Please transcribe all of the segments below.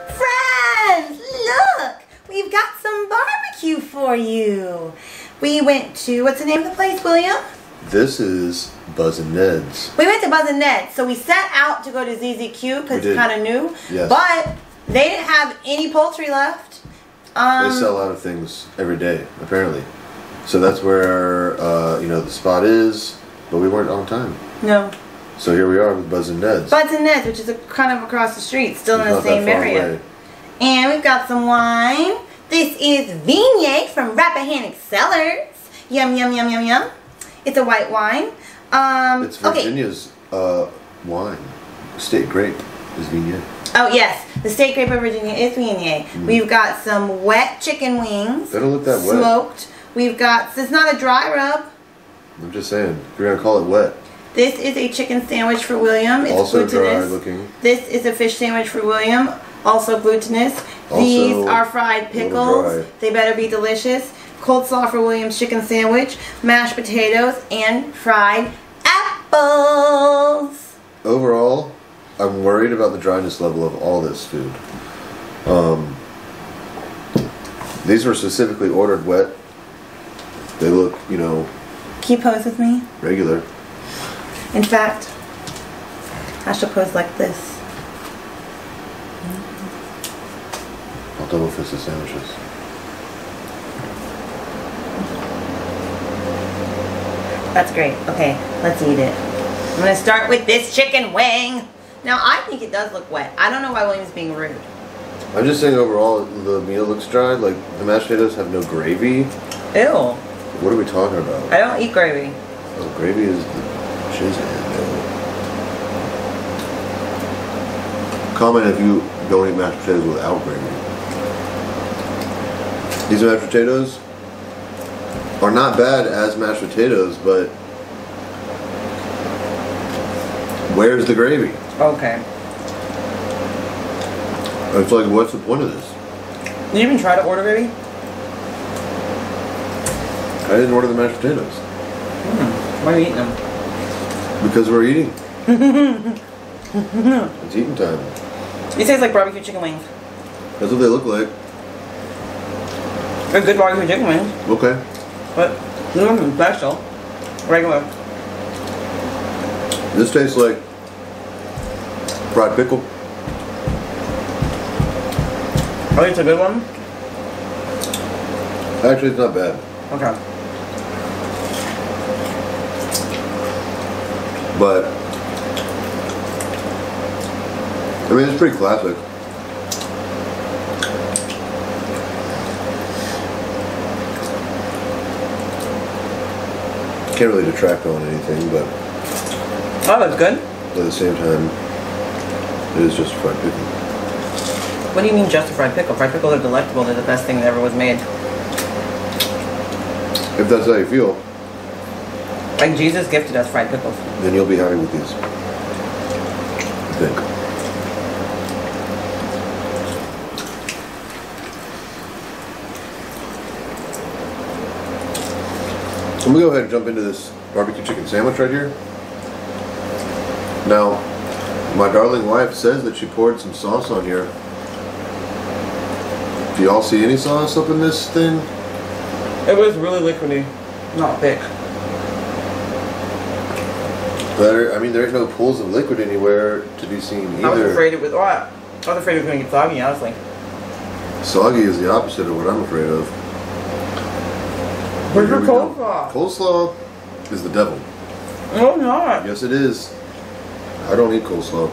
Friends, look! We've got some barbecue for you. We went to, what's the name of the place, William? This is Buz and Ned's. We went to Buz and Ned. So we set out to go to ZZQ because it's kind of new. Yes. But they didn't have any poultry left. They sell out of things every day, apparently. So that's where, the spot is, but we weren't on time. No. So here we are with Buz and Ned's. Buz and Ned's, which is kind of across the street, still in the same area. Away. And we've got some wine. This is Viognier from Rappahannock Cellars. Yum, yum, yum, yum, yum. It's a white wine. It's Virginia's wine. State grape is Viognier. Oh, yes. The state grape of Virginia is Viognier. We've got some wet chicken wings. They don't look that wet. Smoked. We've got, it's not a dry rub. I'm just saying, if you're going to call it wet. This is a chicken sandwich for William. It's also glutinous. dry looking. This is a fish sandwich for William. Also glutinous. These are fried pickles. They better be delicious. Cold slaw for William's chicken sandwich. Mashed potatoes and fried apples. Overall, I'm worried about the dryness level of all this food. These were specifically ordered wet. They look, Can you pose with me? regular. In fact, I should pose like this. I'll double fist the sandwiches. That's great. Okay, let's eat it. I'm going to start with this chicken wing. Now, I think it does look wet. I don't know why William's being rude. I'm just saying overall, the meal looks dry. Like, the mashed potatoes have no gravy. Ew. What are we talking about? I don't eat gravy. Oh, gravy is the shiz. Comment if you don't eat mashed potatoes without gravy. These mashed potatoes are not bad as mashed potatoes, but where's the gravy? Okay. It's like, what's the point of this? Did you even try to order gravy? I didn't order the mashed potatoes. Why are you eating them? Because we're eating. It's eating time. These taste like barbecue chicken wings. That's what they look like. They're good barbecue chicken wings. Okay. But nothing special. Regular. This tastes like fried pickle. Oh, it's a good one? Actually, it's not bad. Okay. But I mean, it's pretty classic. Can't really detract on anything, but Oh, that's good. at the same time, it is just fried pickle. What do you mean just a fried pickle? Fried pickles are delectable. They're the best thing that ever was made. If that's how you feel, Like Jesus gifted us fried pickles. then you'll be happy with these. I think. I'm gonna go ahead and jump into this barbecue chicken sandwich right here. Now, my darling wife says that she poured some sauce on here. Do y'all see any sauce up in this thing? It was really liquidy, not thick. I mean, there ain't no pools of liquid anywhere to be seen either. I was afraid it was. Oh, I was afraid it was going to get soggy, honestly. Soggy is the opposite of what I'm afraid of. Where's your coleslaw? Coleslaw is the devil. No, not. Yes, it is. I don't eat coleslaw.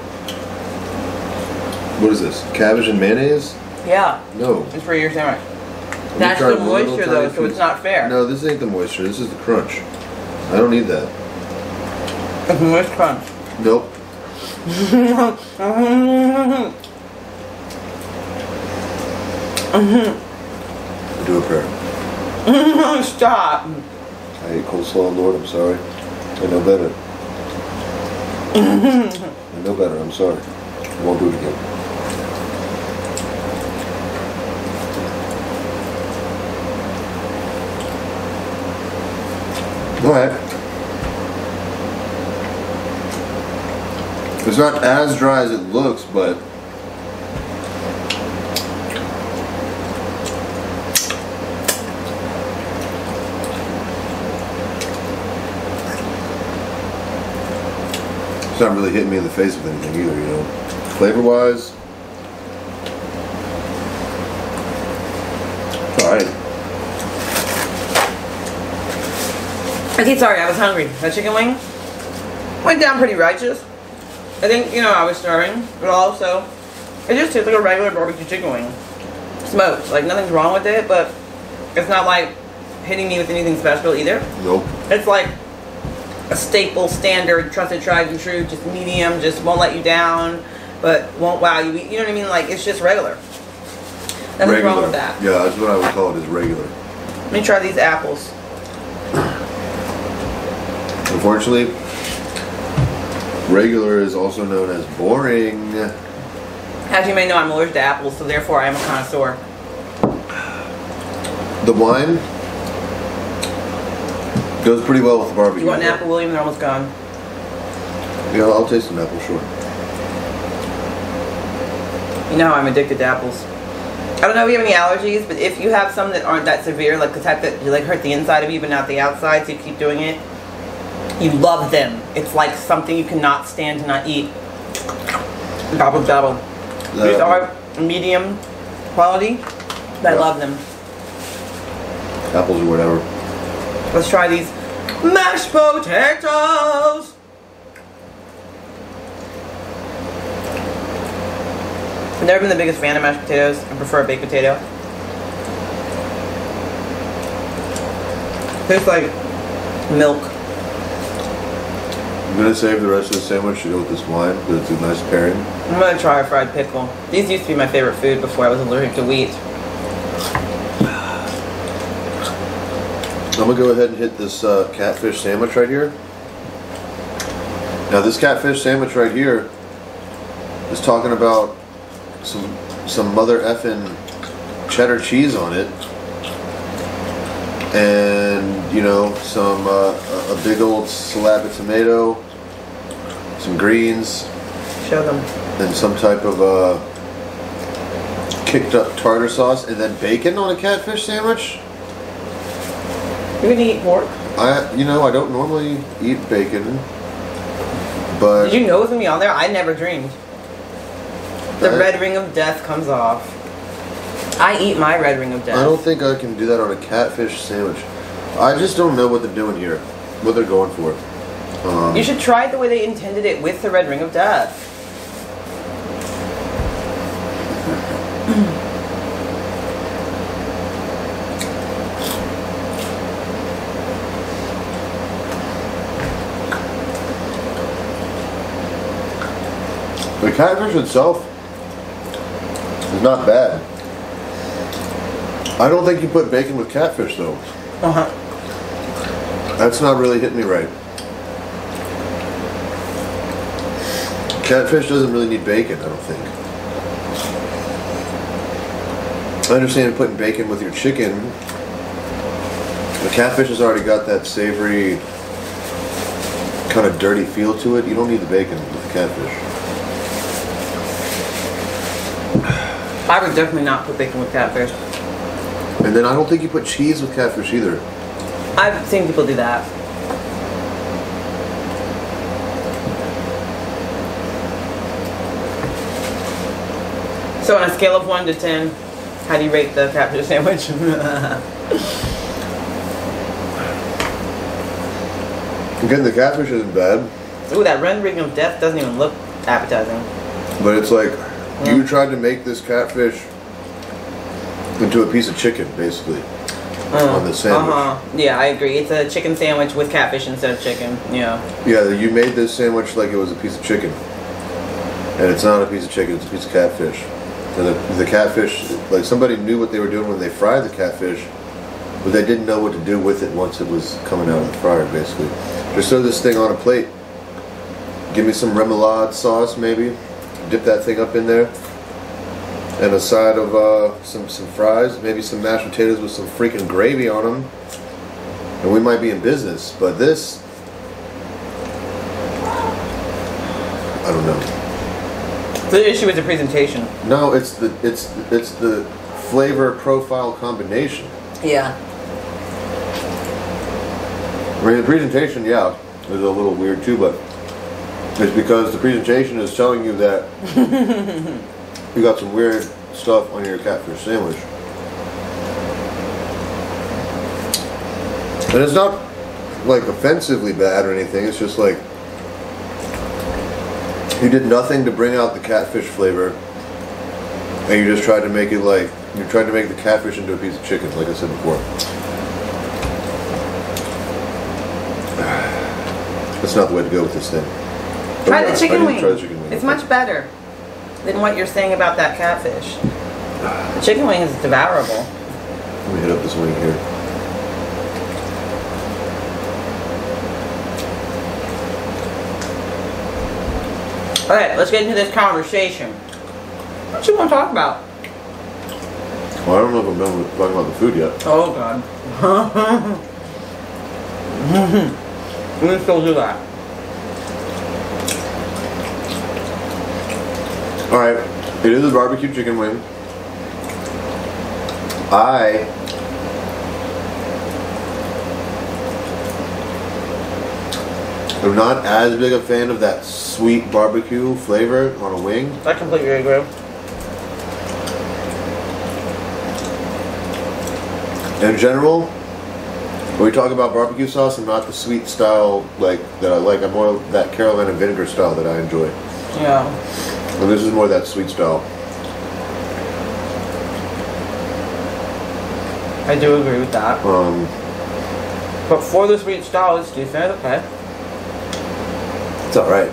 What is this? Cabbage and mayonnaise? Yeah. No. It's for your sandwich. That's the moisture, though, so it's not fair. No, this ain't the moisture. This is the crunch. I don't need that. It's moist crunch. Nope. Do a prayer. Stop. I ate coleslaw, Lord. I'm sorry. I know better. I know better. I'm sorry. I won't do it again. Alright. It's not as dry as it looks, but not really hitting me in the face with anything either, you know. Flavor-wise, alright. Okay, sorry, I was hungry. That chicken wing went down pretty righteous. I think, you know, I was starving, but also, it just tastes like a regular barbecue chicken wing. Smoked. Like, nothing's wrong with it, but it's not like hitting me with anything special either. Nope. It's like a staple, standard, trusted, tried and true, just medium, just won't let you down, but won't wow you. You know what I mean? Like, it's just regular. Nothing's wrong with that. Yeah, that's what I would call it, is regular. Let me try these apples. Unfortunately, regular is also known as boring. As you may know, I'm allergic to apples, so therefore I am a connoisseur. The wine goes pretty well with the barbecue. You want an apple, William? They're almost gone. Yeah, I'll taste an apple, sure. You know how I'm addicted to apples. I don't know if you have any allergies, but if you have some that aren't that severe, like the type that like hurt the inside of you but not the outside, so you keep doing it, you love them. It's like something you cannot stand to not eat. Gobble, gobble. These are medium quality, but I love them. Apples or whatever. Let's try these mashed potatoes. I've never been the biggest fan of mashed potatoes. I prefer a baked potato. Tastes like milk. I'm gonna save the rest of the sandwich to go with this wine because it's a nice pairing. I'm gonna try a fried pickle. These used to be my favorite food before I was allergic to wheat. I'm gonna go ahead and hit this catfish sandwich right here. Now this catfish sandwich right here is talking about some mother effing cheddar cheese on it, and you know, some a big old slab of tomato, some greens, Show them. and some type of kicked up tartar sauce, and then bacon on a catfish sandwich. You're gonna eat pork? You know, I don't normally eat bacon, but Did you know it was gonna be on there? I never dreamed. The red ring of death comes off. I eat my red ring of death. I don't think I can do that on a catfish sandwich. I just don't know what they're doing here, what they're going for. You should try it the way they intended it with the red ring of death. The catfish itself is not bad. I don't think you put bacon with catfish though. That's not really hitting me right. Catfish doesn't really need bacon, I don't think. I understand putting bacon with your chicken. The catfish has already got that savory, kind of dirty feel to it. You don't need the bacon with the catfish. I would definitely not put bacon with catfish. And then I don't think you put cheese with catfish either. I've seen people do that. So on a scale of 1 to 10, how do you rate the catfish sandwich? Again, the catfish isn't bad. Ooh, that red ring of death doesn't even look appetizing. But it's like, you tried to make this catfish into a piece of chicken, basically, on the sandwich. Yeah, I agree. It's a chicken sandwich with catfish instead of chicken. Yeah. Yeah, you made this sandwich like it was a piece of chicken. And it's not a piece of chicken, it's a piece of catfish. And the catfish, like somebody knew what they were doing when they fried the catfish, but they didn't know what to do with it once it was coming out of the fryer, basically. Just throw this thing on a plate. Give me some remoulade sauce, maybe. Dip that thing up in there. And a side of some fries, maybe some mashed potatoes with some freaking gravy on them. And we might be in business, but this, I don't know. The issue is the presentation. No, it's the flavor profile combination. Yeah. I mean, the presentation, yeah, is a little weird too, but It's because the presentation is telling you that you got some weird stuff on your catfish sandwich. And it's not like offensively bad or anything, it's just like you did nothing to bring out the catfish flavor and you just tried to make it like, you tried to make the catfish into a piece of chicken, like I said before. That's not the way to go with this thing. Try the chicken wing. Try the chicken wing. It's much better than what you're saying about that catfish. The chicken wing is devourable. Let me hit up this wing here. Okay, let's get into this conversation. What you want to talk about? Well, I don't know if I'm done with talking about the food yet. Oh, God. We can still do that. Alright, it is a barbecue chicken wing. I am not as big a fan of that sweet barbecue flavor on a wing. I completely agree. In general, when we talk about barbecue sauce, I'm not the sweet style like that I like. I'm more of that Carolina vinegar style that I enjoy. Yeah. And this is more that sweet style. I do agree with that. But for the sweet style, it's decent, okay. It's alright.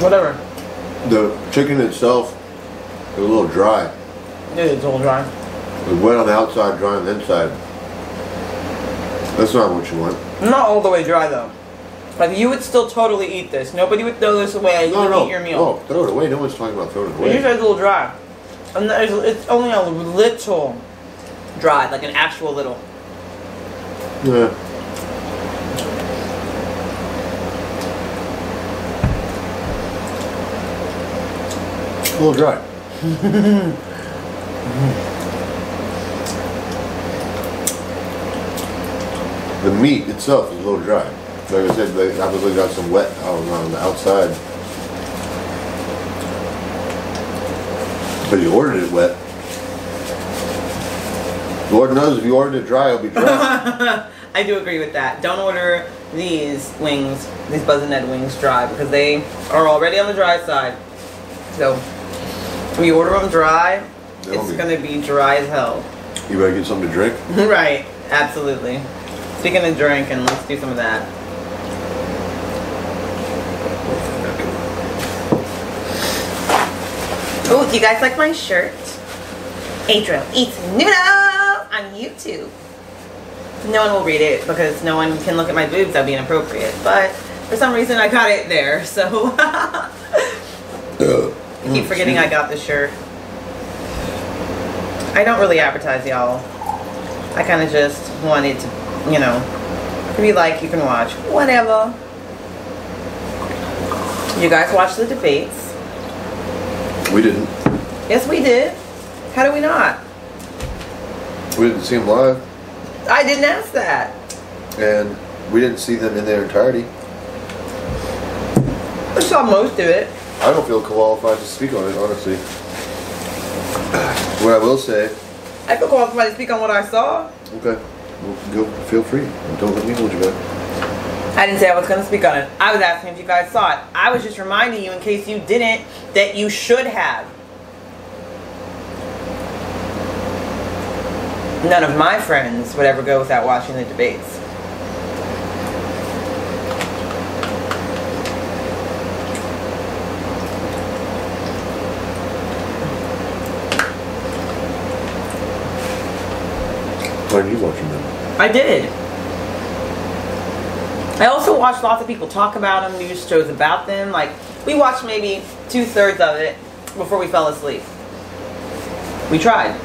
Whatever. The chicken itself is a little dry. It is a little dry. It's wet on the outside, dry on the inside. That's not what you want. Not all the way dry, though. Like, you would still totally eat this. Nobody would throw this away. You would eat your meal. No, throw it away. No one's talking about throwing it away. You said it's a little dry. And it's only a little dry, like an actual little. Yeah. A little dry. The meat itself is a little dry. Like I said, they obviously got some wet on the outside. But you ordered it wet. Lord knows if you ordered it dry, it'll be dry. I do agree with that. Don't order these wings, these Buz and Ned wings dry, because they are already on the dry side. So, when you order them dry, it's going to be dry as hell. You better get something to drink? Right, absolutely. Speaking of drink, and let's do some of that. Oh, do you guys like my shirt? Adro Eats Noodles on YouTube. No one will read it because no one can look at my boobs. That'd be inappropriate. But for some reason, I got it there. So I keep forgetting I got this shirt. I don't really advertise, y'all. I kind of just wanted to, you know, if you like, you can watch. Whatever. You guys watch the debates? We didn't. Yes, we did. How do we not? We didn't see them live. I didn't ask that. And we didn't see them in their entirety. I saw most of it. I don't feel qualified to speak on it, honestly. What I will say... I feel qualified to speak on what I saw. Okay. Well, go, feel free. Don't let me hold you back. I didn't say I was going to speak on it. I was asking if you guys saw it. I was just reminding you, in case you didn't, that you should have. None of my friends would ever go without watching the debates. Why are you watching them? I did. I also watched lots of people talk about them, news shows about them. Like, we watched maybe 2/3 of it before we fell asleep. We tried.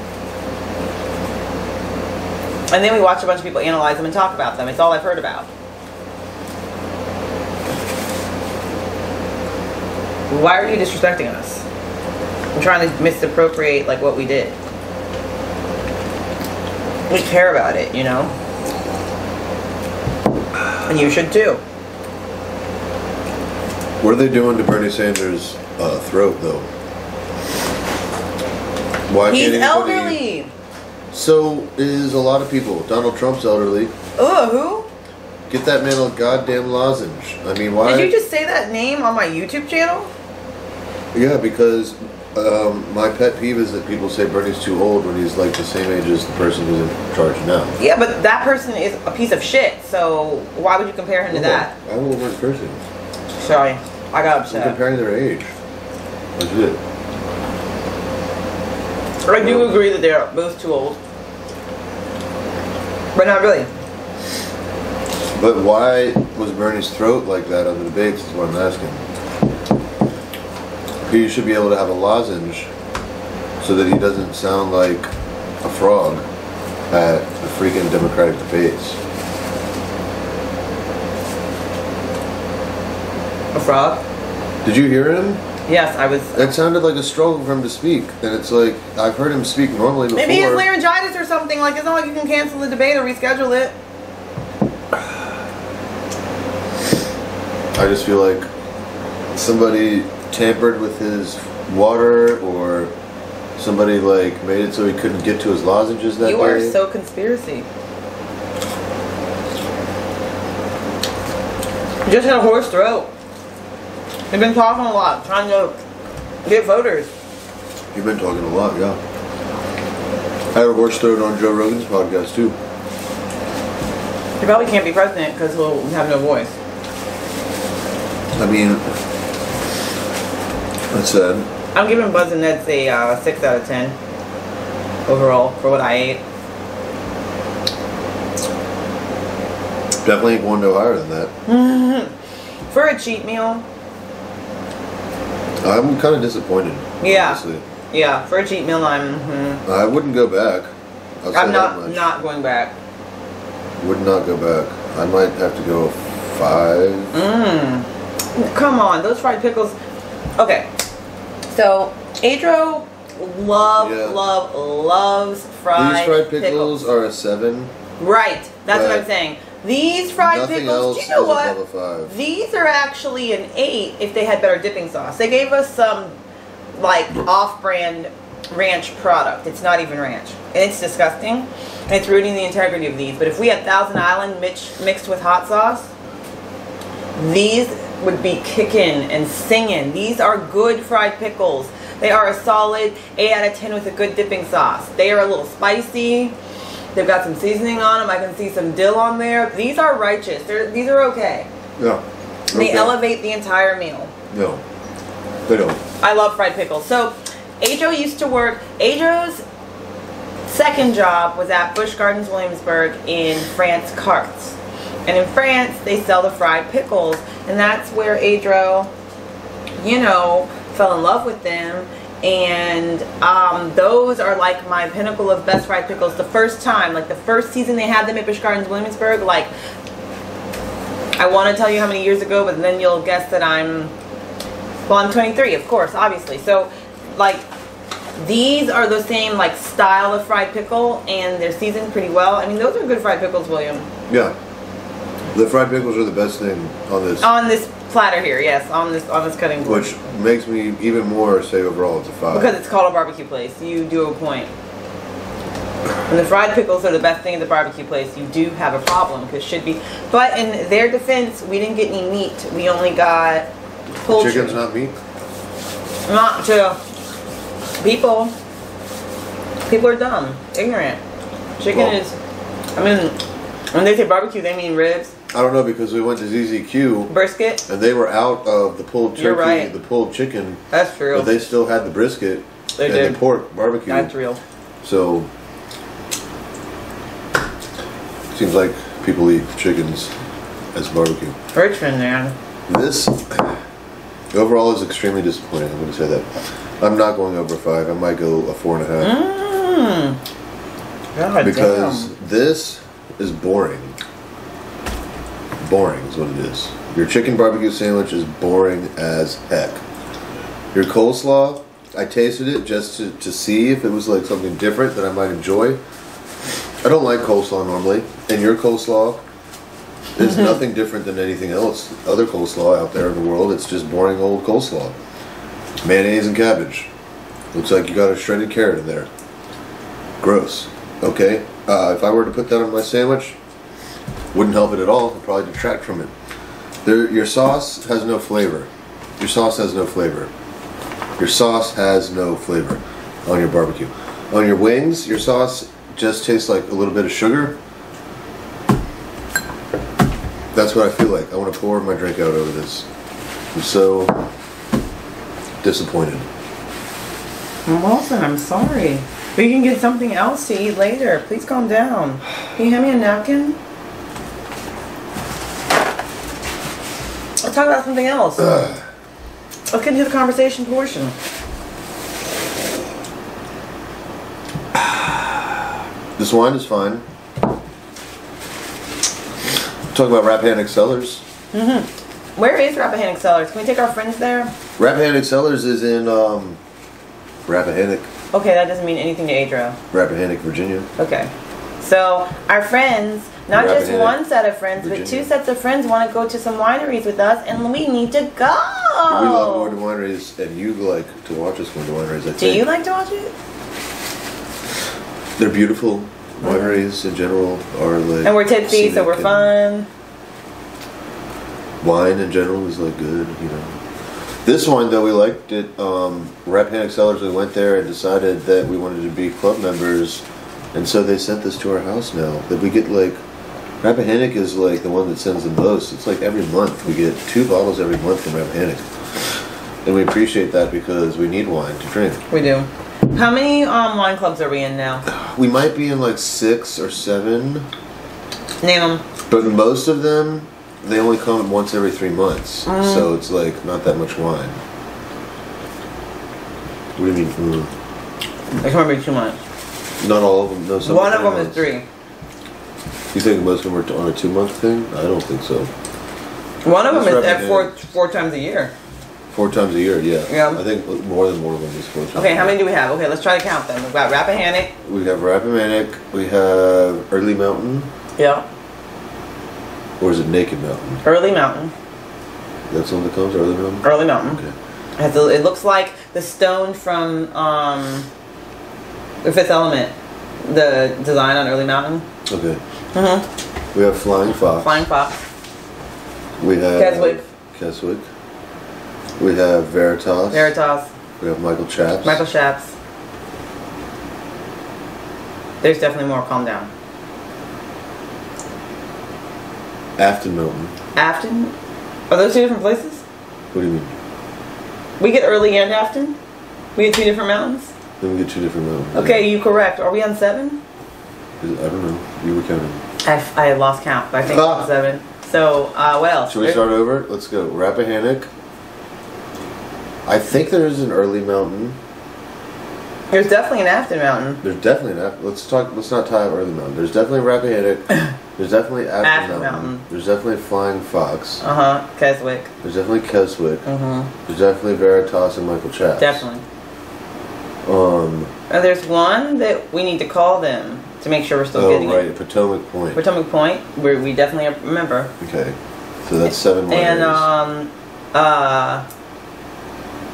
And then we watched a bunch of people analyze them and talk about them. It's all I've heard about. Why are you disrespecting us? I'm trying to misappropriate, like, what we did. We care about it, you know? And you should too. What are they doing to Bernie Sanders' throat, though? Why He's can't anybody... elderly. So is a lot of people. Donald Trump's elderly. Who? Get that man a goddamn lozenge. I mean, why? Did you just say that name on my YouTube channel? Yeah, because my pet peeve is that people say Bernie's too old when he's like the same age as the person who's in charge now. Yeah, but that person is a piece of shit, so why would you compare him to that? I will one person. Sorry, I got upset. I'm comparing their age. That's it. I do agree that they're both too old. But not really. But why was Bernie's throat like that on the debates is what I'm asking. He should be able to have a lozenge so that he doesn't sound like a frog at the freaking Democratic debates. A frog? Did you hear him? Yes, I was. It sounded like a struggle for him to speak, and it's like I've heard him speak normally before. Maybe he has laryngitis or something. Like it's not like you can cancel the debate or reschedule it. I just feel like somebody tampered with his water, or somebody like made it so he couldn't get to his lozenges that day. You are so conspiracy. You just had a hoarse throat. They've been talking a lot, trying to get voters. You've been talking a lot, yeah. I had a horse throat on Joe Rogan's podcast too. He probably can't be president because he'll have no voice. I mean, that's sad. I'm giving Buz and Ned a 6 out of 10 overall for what I ate. Definitely ain't going no higher than that. For a cheat meal. I'm kind of disappointed. Yeah. Honestly. Yeah, for a cheat meal, I wouldn't go back. I'm not going back. Would not go back. I might have to go 5. Come on, those fried pickles. Okay, so Adro loves fried These fried pickles are a 7. Right, that's what I'm saying. These fried pickles, do you know what? Above a 5. These are actually an 8 if they had better dipping sauce. They gave us some like off-brand ranch product. It's not even ranch, and it's disgusting. And it's ruining the integrity of these. But if we had Thousand Island mixed with hot sauce, these would be kicking and singing. These are good fried pickles. They are a solid 8 out of 10 with a good dipping sauce. They are a little spicy. They've got some seasoning on them. I can see some dill on there. These are righteous. These are okay. Yeah. They elevate the entire meal. No, they don't. I love fried pickles. So, Adro used to work. Adro's second job was at Busch Gardens Williamsburg in France Carts. And in France, they sell the fried pickles. And that's where Adro, you know, fell in love with them. And those are like my pinnacle of best fried pickles. The first time, like the first season they had them at Busch Gardens Williamsburg, like, I want to tell you how many years ago, but then you'll guess that I'm 23, of course, obviously. So, like, these are the same, like, style of fried pickle, and they're seasoned pretty well. I mean, those are good fried pickles, William. Yeah. The fried pickles are the best thing on this. On this platter here, yes, on this cutting board. Which makes me even more say overall it's a 5. Because it's called a barbecue place. You do a point. When the fried pickles are the best thing at the barbecue place, you do have a problem, because should be. But in their defense, we didn't get any meat. We only got poultry. Chicken's not meat? Not to people. People are dumb, ignorant. Chicken is, I mean, when they say barbecue, they mean ribs. I don't know, because we went to ZZQ. Brisket. And they were out of the pulled turkey, You're right. the pulled chicken. That's true. But they still had the brisket and the pork barbecue. That's real. So, seems like people eat chickens as barbecue. Richmond, man. This, overall, is extremely disappointing. I'm going to say that. I'm not going over 5. I might go a 4.5. God because damn. this is boring. Boring is what it is. Your chicken barbecue sandwich is boring as heck. Your coleslaw, I tasted it just to see if it was like something different that I might enjoy. I don't like coleslaw normally, and your coleslaw It's nothing different than anything else. Other coleslaw out there in the world, it's just boring old coleslaw. Mayonnaise and cabbage. Looks like you got a shredded carrot in there. Gross. Okay. If I were to put that on my sandwich, wouldn't help it at all. It'd probably detract from it. Your sauce has no flavor. Your sauce has no flavor. Your sauce has no flavor on your barbecue. On your wings, your sauce just tastes like a little bit of sugar. That's what I feel like. I want to pour my drink out over this. I'm so disappointed. Wilson, I'm sorry. We can get something else to eat later. Please calm down. Can you hand me a napkin? Let's talk about something else. Let's get into the conversation portion. This wine is fine. Talk about Rappahannock Cellars. Where is Rappahannock Cellars? Can we take our friends there? Rappahannock Cellars is in Rappahannock. Okay, that doesn't mean anything to Adro. Rappahannock, Virginia. Okay. So, our friends, not just one set of friends, Virginia, but 2 sets of friends want to go to some wineries with us, and we need to go! We love going to wineries, and you like to watch us go to wineries, I think. Do you like to watch it? They're beautiful. Wineries in general are like... And we're tipsy, so we're fun. Wine in general is like good, you know. This wine, though, we liked it. Rappahannock Cellars, we went there and decided that we wanted to be club members, and so they sent this to our house now. That we get like... Rappahannock is like the one that sends the most. It's like every month. We get 2 bottles every month from Rappahannock. And we appreciate that because we need wine to drink. We do. How many wine clubs are we in now? We might be in like 6 or 7. Name them. But most of them, they only come once every 3 months. So it's like not that much wine. What do you mean? They come every 2 months. Not all of them. No, some one of them is 3. You think most of them are on a 2-month thing? I don't think so. One of them is at four times a year. 4 times a year, yeah. Yeah. I think more than one of them is 4 times. Okay, how many do we have? Okay, let's try to count them. We've got Rappahannock. We have Rappahannock. We have Early Mountain. Yeah. Or is it Naked Mountain? Early Mountain. That's the one that comes, Early Mountain? Early Mountain. Okay. It looks like the stone from The Fifth Element. The design on Early Mountain. Okay. We have Flying Fox. Flying Fox. We have Keswick. Keswick. We have Veritas. Veritas. We have Michael Chaps. Michael Chaps. There's definitely more. Calm down. Afton Mountain. Afton? Are those 2 different places? What do you mean? We get Early and Afton? We get 2 different mountains? Then we get 2 different mountains. Okay, you correct. Are we on 7? I don't know. You were counting. I had lost count, but I think it's 7. So, what else? Should we start over? Let's go. Rappahannock. I think there is an Early Mountain. There's definitely an Afton Mountain. There's definitely an Afton. Let's not tie up Early Mountain. There's definitely Rappahannock. There's definitely Afton Mountain. There's definitely Flying Fox. Keswick. There's definitely Keswick. There's definitely Veritas and Michael Chaps. Definitely. And there's one that we need to call them to make sure we're still getting it. Potomac Point. Potomac Point, where we definitely remember. Okay. So that's 7 wineries. And,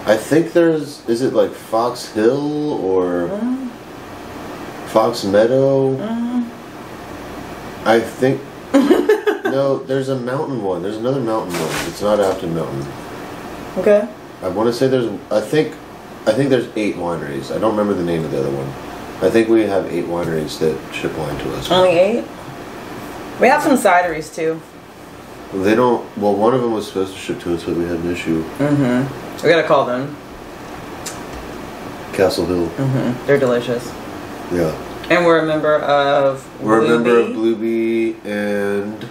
I think is it like Fox Hill or Fox Meadow? I think, no, there's a mountain one. There's another mountain one. It's not Afton Mountain. Okay. I want to say I think there's 8 wineries. I don't remember the name of the other one. I think we have 8 wineries that ship wine to us. Only 8? We have some cideries too. They don't, well, one of them was supposed to ship to us, but we had an issue. We gotta call them. Castle Hill. They're delicious. Yeah. And we're a member of Bluebee and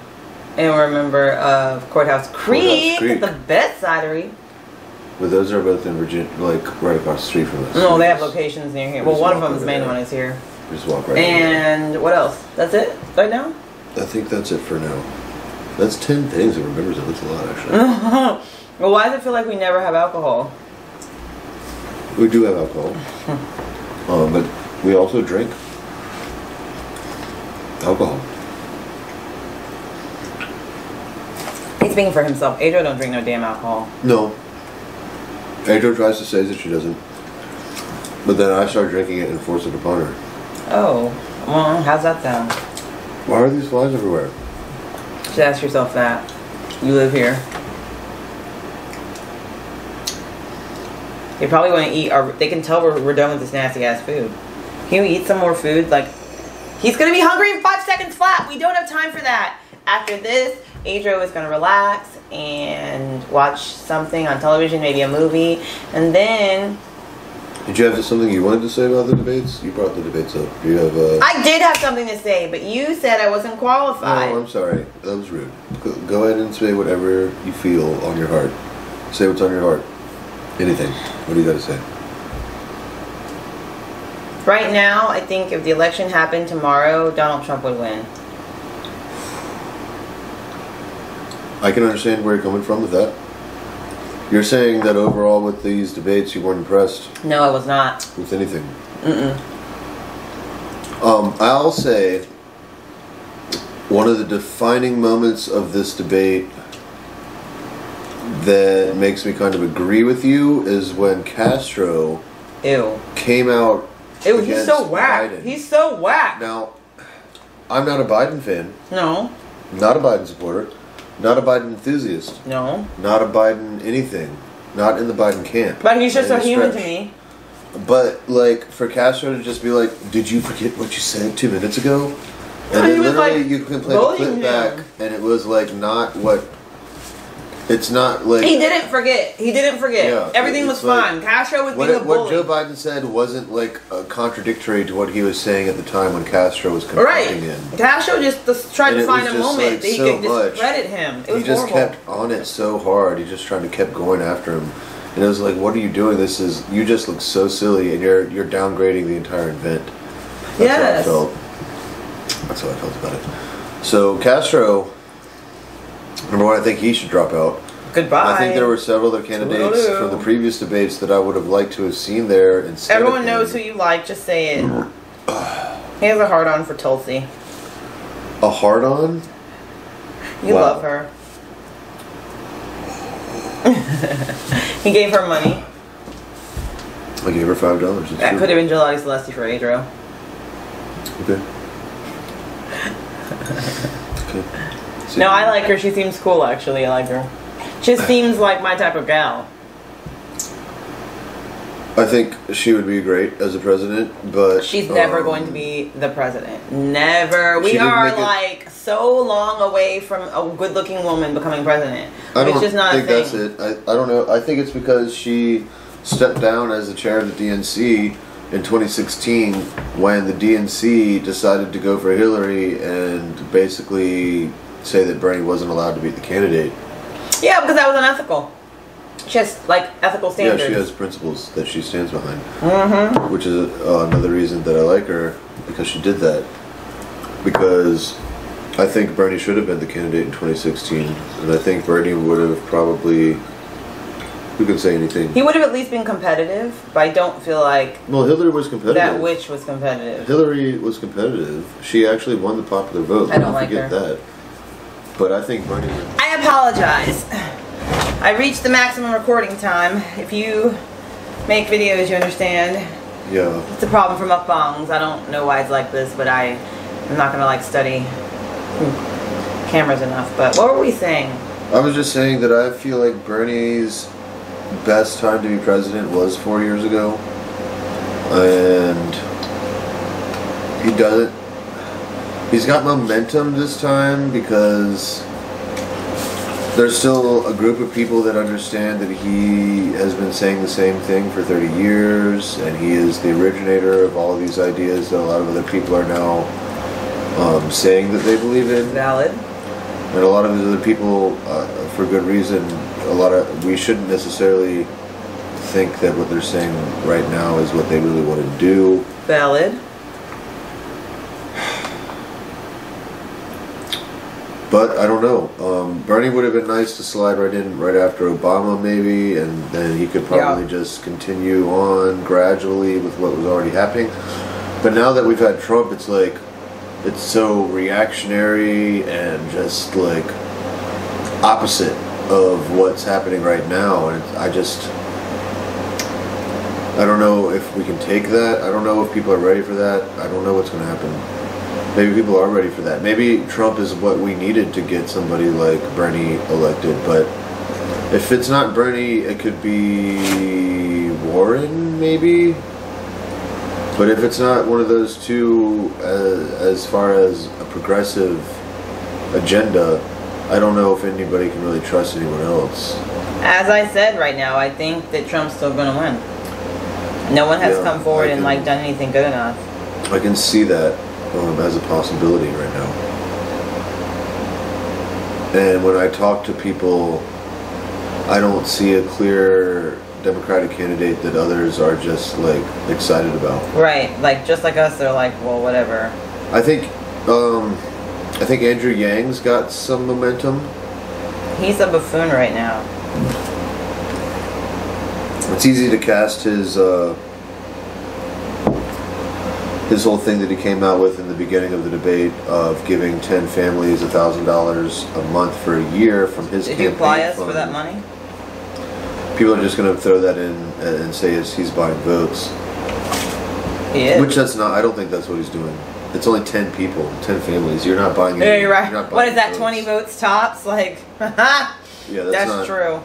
we're a member of Courthouse Creek. The best cidery. But those are both in Virginia, like right across the street from us. No, they have locations near here. Well, one of them, the main one, is here. Just walk right. And what else? That's it right now? I think that's it for now. That's 10 things it remembers. That's a lot, actually. Well, why does it feel like we never have alcohol? We do have alcohol. But we also drink alcohol. He's speaking for himself. Adro don't drink no damn alcohol. No. Adro tries to say that she doesn't. But then I start drinking it and force it upon her. Oh. Well, how's that sound? Why are these flies everywhere? Just ask yourself that. You live here. They probably want to eat our... They can tell we're done with this nasty ass food. Can we eat some more food? Like, he's going to be hungry in 5 seconds flat. We don't have time for that. After this, Adro is going to relax and watch something on television, maybe a movie. And then... Did you have something you wanted to say about the debates? You brought the debates up. You have I did have something to say, but you said I wasn't qualified. Oh, I'm sorry. That was rude. Go ahead and say whatever you feel on your heart. Say what's on your heart. Anything. What do you got to say? Right now, I think if the election happened tomorrow, Donald Trump would win. I can understand where you're coming from with that. You're saying that overall with these debates you weren't impressed? No, I was not. With anything? I'll say one of the defining moments of this debate that makes me kind of agree with you is when Castro came out. Ew, he's so whack. Biden. He's so whack. Now, I'm not a Biden fan. No. Not a Biden supporter. Not a Biden enthusiast. No. Not a Biden anything. Not in the Biden camp. But he's just so human to me. But, like, for Castro to just be like, did you forget what you said 2 minutes ago? And then literally like, you can play the clip back, and it was, like, not what... It's not, like... He didn't forget. He didn't forget. Yeah, everything was fine. Like, Castro was being a bully. What Joe Biden said wasn't, like, contradictory to what he was saying at the time when Castro was confronting him. Castro just tried to find a moment that he could discredit him. It was he just kept on it so hard. He just tried to kept going after him. And it was like, what are you doing? You just look so silly, and you're downgrading the entire event. That's how I felt. That's how I felt about it. So, Castro... Number one, I think he should drop out. Goodbye. I think there were several other candidates from the previous debates that I would have liked to have seen there instead. Everyone knows who you like. Just say it. He has a hard-on for Tulsi. A hard-on? You love her. He gave her money. I gave her $5. That could have been Gelati Celeste for Adro. Okay. Okay. No, I like her. She seems cool, actually. I like her. She seems like my type of gal. I think she would be great as a president, but... She's never going to be the president. Never. We are, like, so long away from a good-looking woman becoming president. It's just not a thing. That's it. I don't know. I think it's because she stepped down as the chair of the DNC in 2016 when the DNC decided to go for Hillary and basically... say that Bernie wasn't allowed to be the candidate. Yeah, because that was unethical. She has, like, ethical standards. Yeah, she has principles that she stands behind. Mm-hmm. Which is another reason that I like her, because she did that. Because I think Bernie should have been the candidate in 2016, and I think Bernie would have probably... Who can say anything? He would have at least been competitive, but I don't feel like... Well, Hillary was competitive. That witch was competitive. Hillary was competitive. She actually won the popular vote. I don't like her. That. But I think Bernie... I apologize. I reached the maximum recording time. If you make videos, you understand. Yeah. It's a problem for mukbangs. I don't know why it's like this, but I'm not going to, like, study cameras enough. But what were we saying? I was just saying that I feel like Bernie's best time to be president was 4 years ago. And he doesn't... He's got momentum this time because there's still a group of people that understand that he has been saying the same thing for 30 years, and he is the originator of all of these ideas that a lot of other people are now saying that they believe in. Valid. And a lot of these other people, for good reason, we shouldn't necessarily think that what they're saying right now is what they really want to do. Valid. But I don't know. Bernie would have been nice to slide right in right after Obama, maybe, and then he could probably just continue on gradually with what was already happening. But now that we've had Trump, it's like it's so reactionary and just like opposite of what's happening right now, and I don't know if we can take that. I don't know if people are ready for that. I don't know what's going to happen. Maybe people are ready for that. Maybe Trump is what we needed to get somebody like Bernie elected, but if it's not Bernie, it could be Warren, maybe. But if it's not one of those two, as far as a progressive agenda, I don't know if anybody can really trust anyone else. As I said right now, I think that Trump's still going to win. No one has come forward and like done anything good enough. I can see that as a possibility right now. And when I talk to people, I don't see a clear Democratic candidate that others are just like excited about. Right, like just like us, they're like, well, whatever. I think Andrew Yang's got some momentum. He's a buffoon right now. It's easy to cast his whole thing that he came out with in the beginning of the debate of giving 10 families $1,000 a month for a year from his campaign. Did you apply us for that money? People are just going to throw that in and say he's buying votes. He is. Which that's not. I don't think that's what he's doing. It's only 10 people, 10 families. You're not buying. Yeah, you're right. You're not buying what is that? votes. 20 votes tops? Like, yeah, that's true.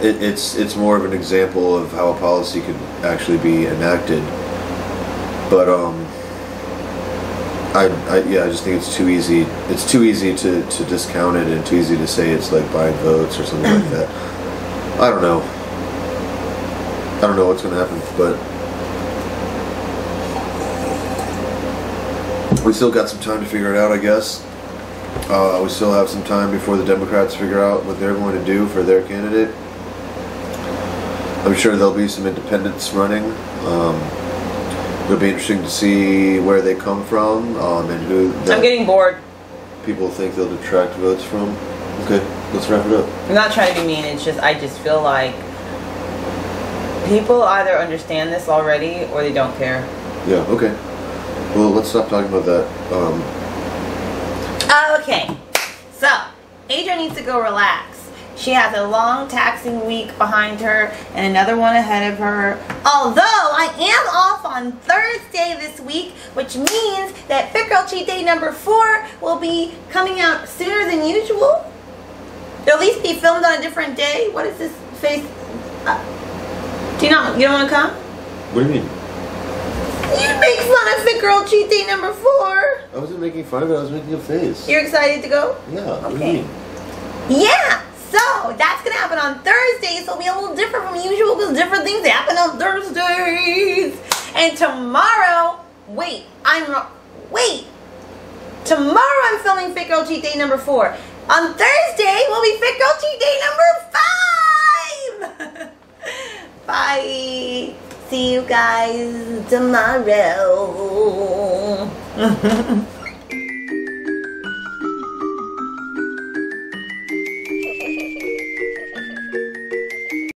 It's more of an example of how a policy could actually be enacted. But I just think it's too easy. It's too easy to discount it, and too easy to say it's like buying votes or something like that. I don't know. I don't know what's going to happen, but we still got some time to figure it out, I guess. We still have some time before the Democrats figure out what they're going to do for their candidate. I'm sure there'll be some independents running. It'll be interesting to see where they come from and who. I'm getting bored. People think they'll detract votes from. Okay, let's wrap it up. I'm not trying to be mean. It's just I just feel like people either understand this already or they don't care. Yeah. Okay. Well, let's stop talking about that. Okay. So Adro needs to go relax. She has a long taxing week behind her and another one ahead of her. Although I am off on Thursday this week, which means that Fit Girl Cheat Day number 4 will be coming out sooner than usual. It'll at least be filmed on a different day. What is this face? You don't want to come? What do you mean? You make fun of Fit Girl Cheat Day number 4. I wasn't making fun of it. I was making a face. You're excited to go? Yeah. Okay. What do you mean? Yeah. So, that's going to happen on Thursdays, so it'll be a little different from usual because different things happen on Thursdays. And tomorrow, tomorrow I'm filming Fit Girl Cheat Day number 4. On Thursday will be Fit Girl Cheat Day number 5. Bye. See you guys tomorrow.